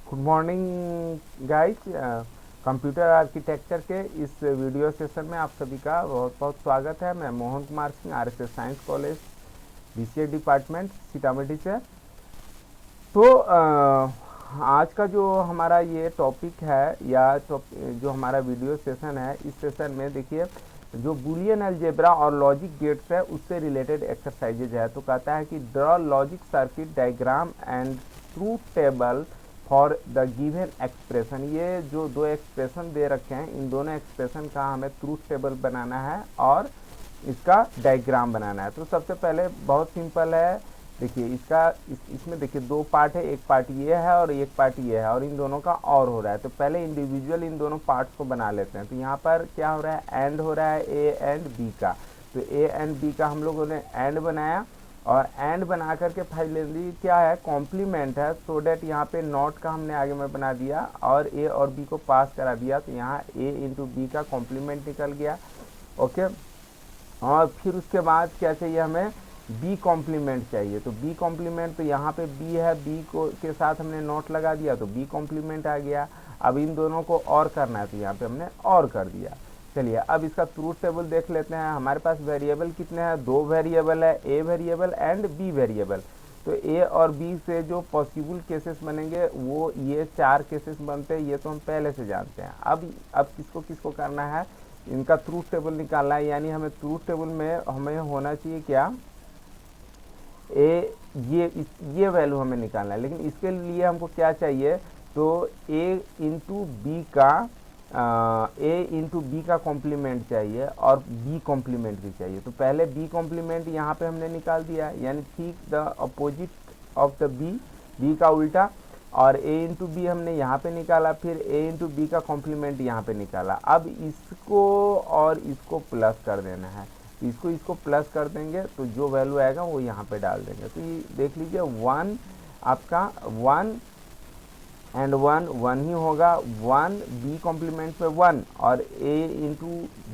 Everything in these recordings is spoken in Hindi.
Good morning guys. Computer architecture के इस वीडियो सेशन में आप सभी का बहुत बहुत स्वागत है। मैं Mohan Kumar Singh, RSS science college BCA department Sitamarhi से। तो आज का जो हमारा ये टॉपिक है या जो हमारा वीडियो सेशन है, इस सेशन में देखिए जो बूलियन अलजेब्रा और लॉजिक गेट्स है उससे रिलेटेड एक्सरसाइजेज है। तो कहता है कि draw logic circuit diagram and truth table for the given expression. ये जो दो एक्सप्रेशन दे रखे हैं, इन दोनों एक्सप्रेशन का हमें ट्रूथ टेबल बनाना है और इसका डायग्राम बनाना है। तो सबसे पहले बहुत सिंपल है, देखिए इसमें देखिए दो पार्ट है, एक पार्ट ये है और एक पार्ट ये है और इन दोनों का और हो रहा है। तो पहले इंडिविजुअल इन दोनों पार्ट्स को बना लेते हैं। तो यहाँ पर क्या हो रहा है, एंड हो रहा है ए एंड बी का। तो ए एंड बी का हम लोगों ने एंड बनाया और एंड बना करके फाइनली क्या है, कॉम्प्लीमेंट है। सो डैट यहाँ पे नॉट का हमने आगे में बना दिया और ए और बी को पास करा दिया। तो यहाँ ए इंटू बी का कॉम्प्लीमेंट निकल गया। ओके, और फिर उसके बाद क्या चाहिए हमें, बी कॉम्प्लीमेंट चाहिए। तो बी कॉम्प्लीमेंट, तो यहाँ पे बी है, बी को के साथ हमने नोट लगा दिया तो बी कॉम्प्लीमेंट आ गया। अब इन दोनों को और करना है तो यहाँ पे हमने और कर दिया। चलिए अब इसका ट्रूथ टेबल देख लेते हैं। हमारे पास वेरिएबल कितने हैं, दो वेरिएबल है, A variable and B variable. तो ए और बी से जो पॉसिबल केसेस बनेंगे वो ये चार केसेस बनते हैं, ये तो हम पहले से जानते हैं। अब किसको किसको करना है, इनका ट्रूथ टेबल निकालना है। यानी हमें ट्रूथ टेबल में हमें होना चाहिए क्या, ए ये वैल्यू हमें निकालना है। लेकिन इसके लिए हमको क्या चाहिए, तो ए इंटू बी का कॉम्प्लीमेंट चाहिए और बी कॉम्प्लीमेंट भी चाहिए। तो पहले बी कॉम्प्लीमेंट यहाँ पे हमने निकाल दिया, यानी ठीक the opposite of the B का उल्टा। और ए इंटू बी हमने यहाँ पे निकाला, फिर ए इंटू बी का कॉम्प्लीमेंट यहाँ पे निकाला। अब इसको और इसको प्लस कर देना है। इसको प्लस कर देंगे तो जो वैल्यू आएगा वो यहाँ पे डाल देंगे। तो ये देख लीजिए वन, आपका वन एंड वन वन ही होगा, वन बी कॉम्प्लीमेंट पे वन और ए इंटू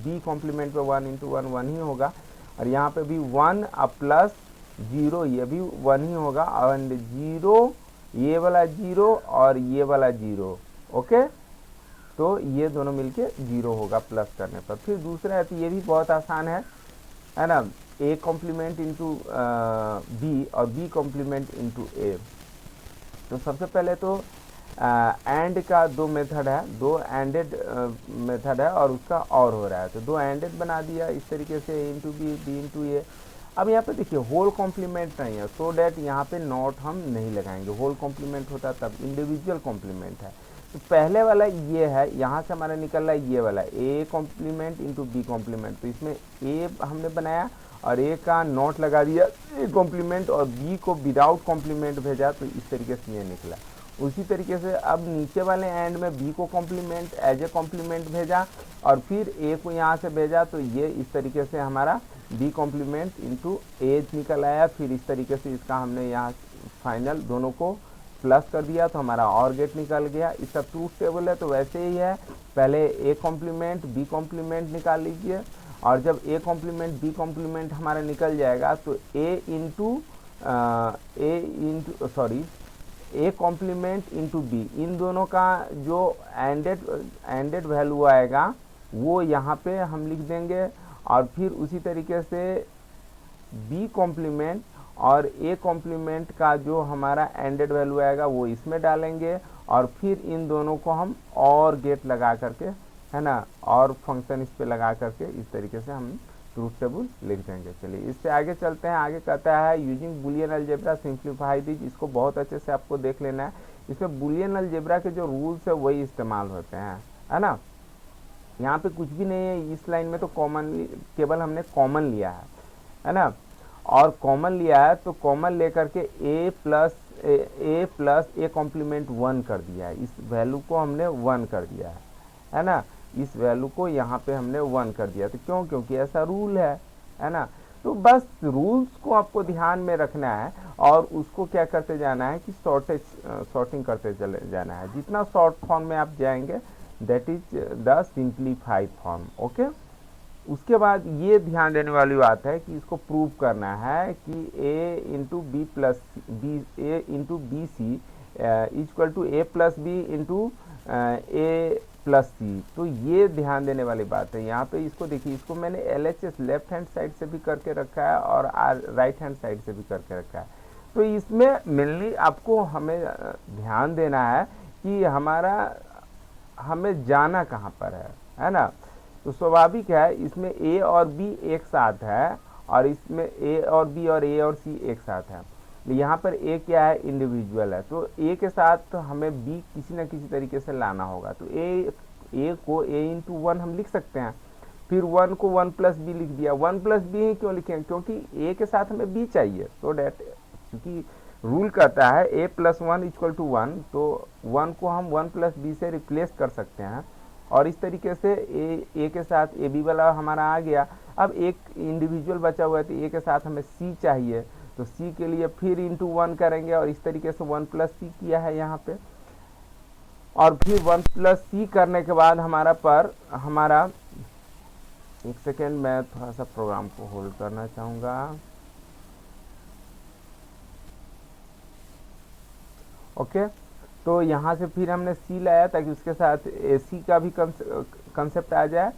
बी कॉम्प्लीमेंट पे वन इंटू वन वन ही होगा। और यहाँ पे भी वन अब प्लस जीरो, ये भी वन ही होगा। एंड जीरो, ये वाला जीरो और ये वाला जीरो। ओके, तो ये दोनों मिलके जीरो होगा प्लस करने पर। फिर दूसरा है, तो ये भी बहुत आसान है ना, ए कॉम्प्लीमेंट इंटू बी और बी कॉम्प्लीमेंट इंटू ए। तो सबसे पहले तो एंड का दो मेथड है, दो एंडेड मेथड है और उसका और हो रहा है। तो दो एंडेड बना दिया इस तरीके से, ए इंटू बी, बी इंटू ए। अब यहाँ पे देखिए होल कॉम्प्लीमेंट नहीं है, सो डैट यहाँ पे नॉट हम नहीं लगाएंगे। होल कॉम्प्लीमेंट होता तब, इंडिविजुअल कॉम्प्लीमेंट है। तो पहले वाला ये है, यहाँ से हमारा निकल रहा है ये वाला A complement into B complement. तो इसमें ए हमने बनाया और ए का नॉट लगा दिया ए कॉम्प्लीमेंट और बी को विदाउट कॉम्प्लीमेंट भेजा, तो इस तरीके से ये निकला। उसी तरीके से अब नीचे वाले एंड में बी को कॉम्प्लीमेंट एज ए कॉम्प्लीमेंट भेजा और फिर ए को यहाँ से भेजा, तो ये इस तरीके से हमारा बी कॉम्प्लीमेंट इंटू ए निकल आया। फिर इस तरीके से इसका हमने यहाँ फाइनल दोनों को प्लस कर दिया तो हमारा और गेट निकल गया। इसका ट्रूथ टेबल है तो वैसे ही है, पहले ए कॉम्प्लीमेंट बी कॉम्प्लीमेंट निकाल लीजिए और जब ए कॉम्प्लीमेंट बी कॉम्प्लीमेंट हमारा निकल जाएगा तो ए कॉम्प्लीमेंट इंटू बी, इन दोनों का जो एंडेड वैल्यू आएगा वो यहाँ पे हम लिख देंगे। और फिर उसी तरीके से बी कॉम्प्लीमेंट और ए कॉम्प्लीमेंट का जो हमारा एंडेड वैल्यू आएगा वो इसमें डालेंगे और फिर इन दोनों को हम और गेट लगा करके, है ना, और फंक्शन इस पे लगा करके इस तरीके से हम ट्रूथ टेबल लिख देंगे। चलिए इससे आगे चलते हैं। आगे कहता है using Boolean algebra simplify this. इसको बहुत अच्छे से आपको देख लेना है। इसमें बुलियन अलजेब्रा के जो रूल्स है वही इस्तेमाल होते हैं, है ना। यहाँ पे कुछ भी नहीं है इस लाइन में, तो कॉमन केवल हमने कॉमन लिया है ना। और कॉमन लिया है तो कॉमन लेकर के ए प्लस ए कॉम्प्लीमेंट वन कर दिया है। इस वैल्यू को हमने वन कर दिया है ना। इस वैल्यू को यहाँ पे हमने वन कर दिया। तो क्यों, क्योंकि ऐसा रूल है ना। तो बस रूल्स को आपको ध्यान में रखना है और उसको क्या करते जाना है कि सॉर्टिंग करते चले जाना है। जितना शॉर्ट फॉर्म में आप जाएंगे that is the simplified form. Okay, उसके बाद ये ध्यान देने वाली बात है कि इसको प्रूव करना है कि A into B plus B, A into B C equal to A plus B into A plus C. तो ये ध्यान देने वाली बात है यहाँ पे। इसको देखिए, इसको मैंने LHS लेफ्ट हैंड साइड से भी करके रखा है और राइट हैंड साइड से भी करके रखा है। तो इसमें मेनली आपको हमें ध्यान देना है कि हमें जाना कहाँ पर है ना। तो स्वाभाविक है, इसमें ए और बी एक साथ है और इसमें ए और बी और ए और सी एक साथ है। यहाँ पर ए क्या है, इंडिविजुअल है, तो ए के साथ हमें बी किसी न किसी तरीके से लाना होगा। तो ए को ए इंटू 1 हम लिख सकते हैं, फिर 1 को 1 प्लस बी लिख दिया। 1 प्लस बी ही क्यों लिखें, क्योंकि ए के साथ हमें बी चाहिए। तो डैट क्योंकि रूल कहता है ए प्लस 1 इक्वल टू 1, तो 1 को हम 1 प्लस बी से रिप्लेस कर सकते हैं और इस तरीके से ए के साथ ए बी वाला हमारा आ गया। अब एक इंडिविजुअल बचा हुआ है, तो ए के साथ हमें सी चाहिए, तो सी के लिए फिर इंटू 1 करेंगे और इस तरीके से 1 प्लस सी किया है यहाँ पे। और फिर 1 प्लस सी करने के बाद हमारा एक सेकेंड, मैं थोड़ा सा प्रोग्राम को होल्ड करना चाहूँगा। ओके, तो यहाँ से फिर हमने सी लाया ताकि उसके साथ ए सी का भी कंसेप्ट आ जाए।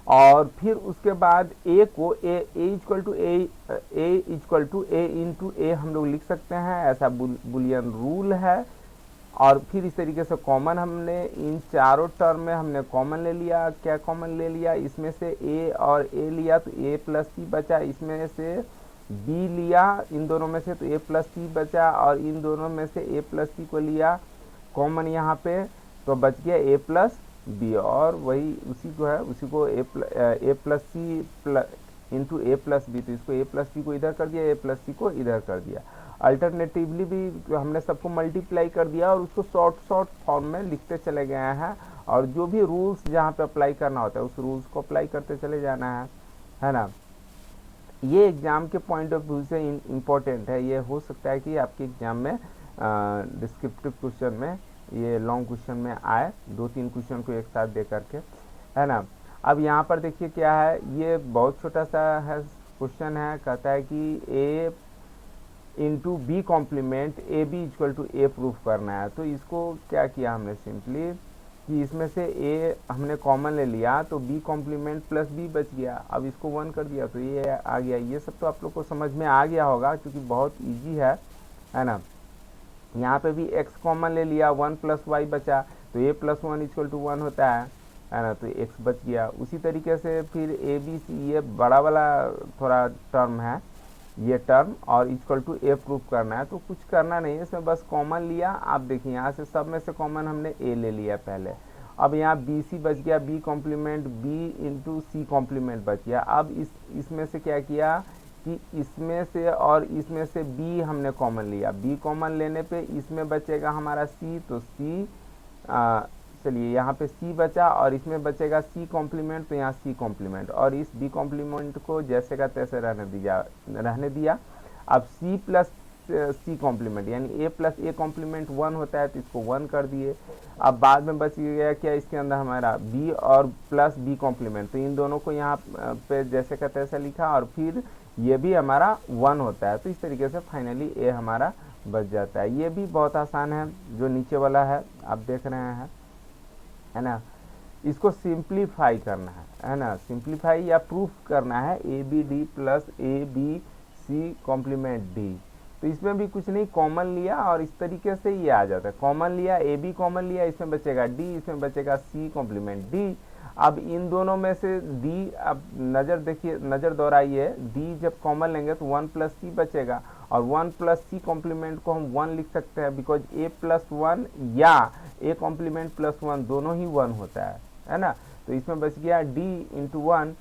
और फिर उसके बाद ए को ए इक्वल टू ए इंटू ए हम लोग लिख सकते हैं, ऐसा बुलियन रूल है। और फिर इस तरीके से कॉमन हमने इन चारों टर्म में हमने कॉमन ले लिया। क्या कॉमन ले लिया, इसमें से ए और ए लिया तो ए प्लस सी बचा, इसमें से बी लिया इन दोनों में से तो ए प्लस सी बचा, और इन दोनों में से ए प्लस सी को लिया कॉमन यहाँ पे, तो बच गया ए प्लस बी। और वही उसी को ए plus C into A plus B, तो इसको ए प्लस बी को इधर कर दिया, ए प्लस सी को इधर कर दिया। अल्टरनेटिवली भी हमने सबको मल्टीप्लाई कर दिया और उसको शॉर्ट फॉर्म में लिखते चले गए हैं। और जो भी रूल्स जहाँ पे अप्लाई करना होता है उस रूल्स को अप्लाई करते चले जाना है ना। ये एग्जाम के पॉइंट ऑफ व्यू से इम्पोर्टेंट है। ये हो सकता है कि आपके एग्जाम में डिस्क्रिप्टिव क्वेश्चन में, ये लॉन्ग क्वेश्चन में आए, 2-3 क्वेश्चन को एक साथ दे करके, है ना। अब यहाँ पर देखिए क्या है, ये बहुत छोटा सा है क्वेश्चन है। कहता है कि A into B complement A B equal to A proof करना है। तो इसको क्या किया हमने, सिंपली कि इसमें से ए हमने कॉमन ले लिया तो बी कॉम्प्लीमेंट प्लस बी बच गया। अब इसको 1 कर दिया तो ये आ गया। ये सब तो आप लोग को समझ में आ गया होगा क्योंकि बहुत इजी है ना। यहाँ पे भी x कॉमन ले लिया, 1 प्लस वाई बचा, तो a प्लस 1 इक्वल टू 1 होता है ना, तो x बच गया। उसी तरीके से फिर ए बी सी, ये बड़ा वाला थोड़ा टर्म है ये टर्म, और इक्वल टू ए प्रूफ करना है। तो कुछ करना नहीं है इसमें, बस कॉमन लिया। आप देखिए यहाँ से सब में से कॉमन हमने a ले लिया पहले। अब यहाँ बी सी बच गया, B complement B into C complement बच गया। अब इसमें से क्या किया कि इसमें से और इसमें से b हमने कॉमन लिया, b कॉमन लेने पे इसमें बचेगा हमारा c, तो c चलिए यहाँ पे c बचा और इसमें बचेगा c कॉम्प्लीमेंट, तो यहाँ c कॉम्प्लीमेंट, और इस b कॉम्प्लीमेंट को जैसे का तैसे रहने दिया। अब c प्लस c कॉम्प्लीमेंट यानी a प्लस a कॉम्प्लीमेंट 1 होता है, तो इसको 1 कर दिए। अब बाद में बच गया क्या, इसके अंदर हमारा b और प्लस b कॉम्प्लीमेंट, तो इन दोनों को यहाँ पे जैसे का तैसे लिखा और फिर ये भी हमारा 1 होता है। तो इस तरीके से फाइनली ए हमारा बच जाता है। ये भी बहुत आसान है, जो नीचे वाला है आप देख रहे हैं, है ना। इसको सिंप्लीफाई करना है ना, सिंप्लीफाई या प्रूफ करना है, A B D plus A B C complement D. तो इसमें भी कुछ नहीं, कॉमन लिया और इस तरीके से ये आ जाता है। कॉमन लिया, ए बी कॉमन लिया, इसमें बचेगा डी, इसमें बचेगा सी कॉम्प्लीमेंट डी। अब इन दोनों में से डी, अब नज़र दोहराइए, डी जब कॉमन लेंगे तो 1 प्लस सी बचेगा, और 1 प्लस सी कॉम्प्लीमेंट को हम 1 लिख सकते हैं, बिकॉज ए प्लस 1 या ए कॉम्प्लीमेंट प्लस 1 दोनों ही 1 होता है ना। तो इसमें बच गया डी इंटू 1,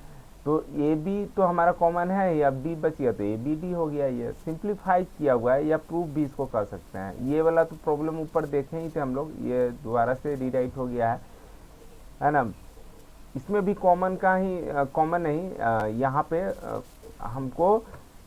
तो ए बी तो हमारा कॉमन है, या बी बच गया तो ए बी डी हो गया। ये सिंप्लीफाई किया हुआ है, या प्रूफ भी इसको कर सकते हैं। ये वाला तो प्रॉब्लम ऊपर देखे ही थे हम लोग, ये दोबारा से रीराइट हो गया है ना। इसमें भी कॉमन का ही कॉमन नहीं, यहाँ पे हमको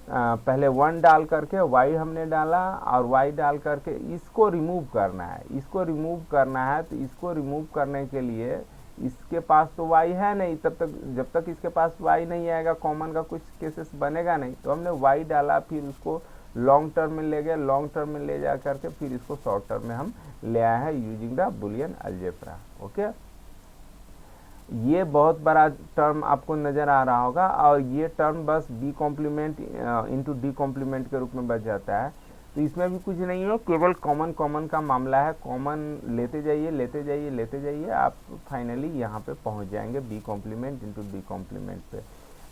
पहले 1 डाल करके y हमने डाला और y डाल करके इसको रिमूव करना है। इसको रिमूव करना है, तो इसको रिमूव करने के लिए इसके पास तो y है नहीं, तब तक जब तक इसके पास y नहीं आएगा कॉमन का कुछ केसेस बनेगा नहीं, तो हमने y डाला, फिर उसको लॉन्ग टर्म में ले गए, लॉन्ग टर्म में ले जा करके फिर इसको शॉर्ट टर्म में हम ले आए हैं using the Boolean algebra. Okay, ये बहुत बड़ा टर्म आपको नज़र आ रहा होगा और ये टर्म बस B complement into D complement के रूप में बच जाता है। तो इसमें भी कुछ नहीं है, केवल कॉमन का मामला है। कॉमन लेते जाइए लेते जाइए लेते जाइए, आप फाइनली यहाँ पे पहुँच जाएंगे B complement into D complement पे।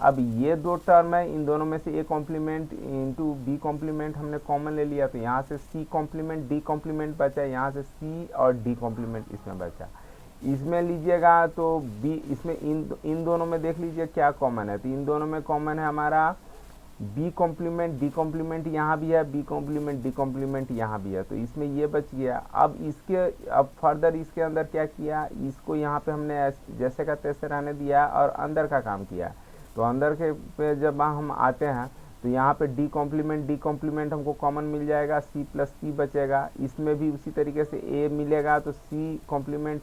अब ये दो टर्म है, इन दोनों में से A complement into B complement हमने कॉमन ले लिया, तो यहाँ से सी कॉम्प्लीमेंट डी कॉम्प्लीमेंट बचा, यहाँ से सी और डी कॉम्प्लीमेंट इसमें बचा। इसमें लीजिएगा तो बी, इसमें इन दोनों में देख लीजिए क्या कॉमन है, तो इन दोनों में कॉमन है हमारा बी कॉम्प्लीमेंट डी कॉम्प्लीमेंट यहाँ भी है, बी कॉम्प्लीमेंट डी कॉम्प्लीमेंट यहाँ भी है, तो इसमें ये बच गया। अब फर्दर इसके अंदर क्या किया, इसको यहाँ पे हमने जैसे का तैसे रहने दिया और अंदर का काम किया। तो अंदर के पे जब हम आते हैं तो यहाँ पे डी कॉम्प्लीमेंट हमको कॉमन मिल जाएगा, सी प्लस सी बचेगा। इसमें भी उसी तरीके से ए मिलेगा तो सी कॉम्प्लीमेंट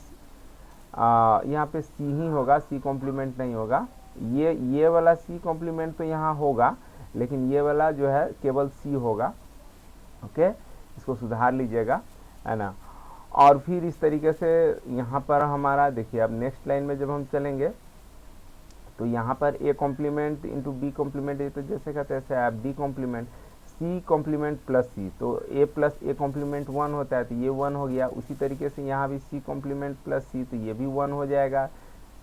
यहाँ पे सी ही होगा, सी कॉम्प्लीमेंट नहीं होगा। ये वाला सी कॉम्प्लीमेंट तो यहाँ होगा, लेकिन ये वाला जो है केवल सी होगा। ओके, इसको सुधार लीजिएगा, है ना। और फिर इस तरीके से यहाँ पर हमारा देखिए, अब नेक्स्ट लाइन में जब हम चलेंगे तो यहाँ पर A complement into B complement, ये तो जैसे का तैसे है। B complement C complement plus C, तो ए प्लस ए कॉम्प्लीमेंट 1 होता है, तो ये 1 हो गया। उसी तरीके से यहाँ भी सी कॉम्प्लीमेंट प्लस सी, तो ये भी 1 हो जाएगा,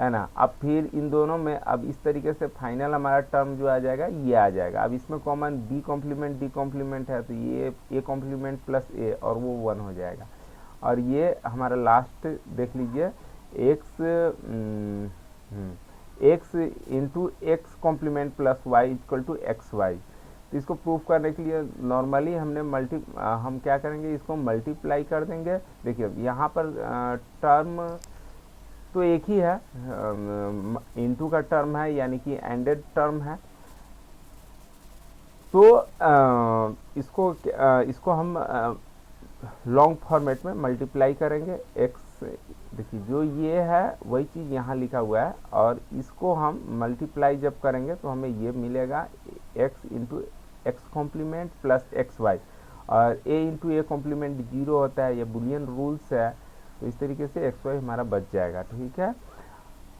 है ना। अब फिर इन दोनों में अब इस तरीके से फाइनल हमारा टर्म जो आ जाएगा ये आ जाएगा। अब इसमें common B complement D complement है, तो ये ए कॉम्प्लीमेंट प्लस ए और वो 1 हो जाएगा। और ये हमारा लास्ट देख लीजिए, X into X complement plus Y equal to X Y. तो इसको प्रूफ करने के लिए नॉर्मली हम क्या करेंगे, इसको मल्टीप्लाई कर देंगे। देखिए यहाँ पर टर्म तो एक ही है, इंटू का टर्म है यानी कि एंडेड टर्म है। तो इसको हम लॉन्ग फॉर्मेट में मल्टीप्लाई करेंगे। एक्स देखिए जो ये है वही चीज़ यहाँ लिखा हुआ है, और इसको हम मल्टीप्लाई जब करेंगे तो हमें ये मिलेगा X into X complement plus X Y, और ए इंटू ए कॉम्प्लीमेंट 0 होता है, ये बुलियन रूल्स है। तो इस तरीके से एक्स वाई हमारा बच जाएगा, ठीक है।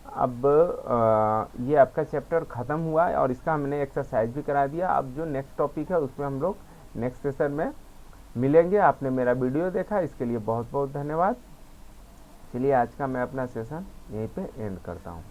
अब ये आपका चैप्टर ख़त्म हुआ है और इसका हमने एक्सरसाइज भी करा दिया। अब जो नेक्स्ट टॉपिक है उसमें हम लोग नेक्स्ट सेशन में मिलेंगे। आपने मेरा वीडियो देखा, इसके लिए बहुत बहुत धन्यवाद। चलिए आज का मैं अपना सेशन यहीं पे एंड करता हूँ।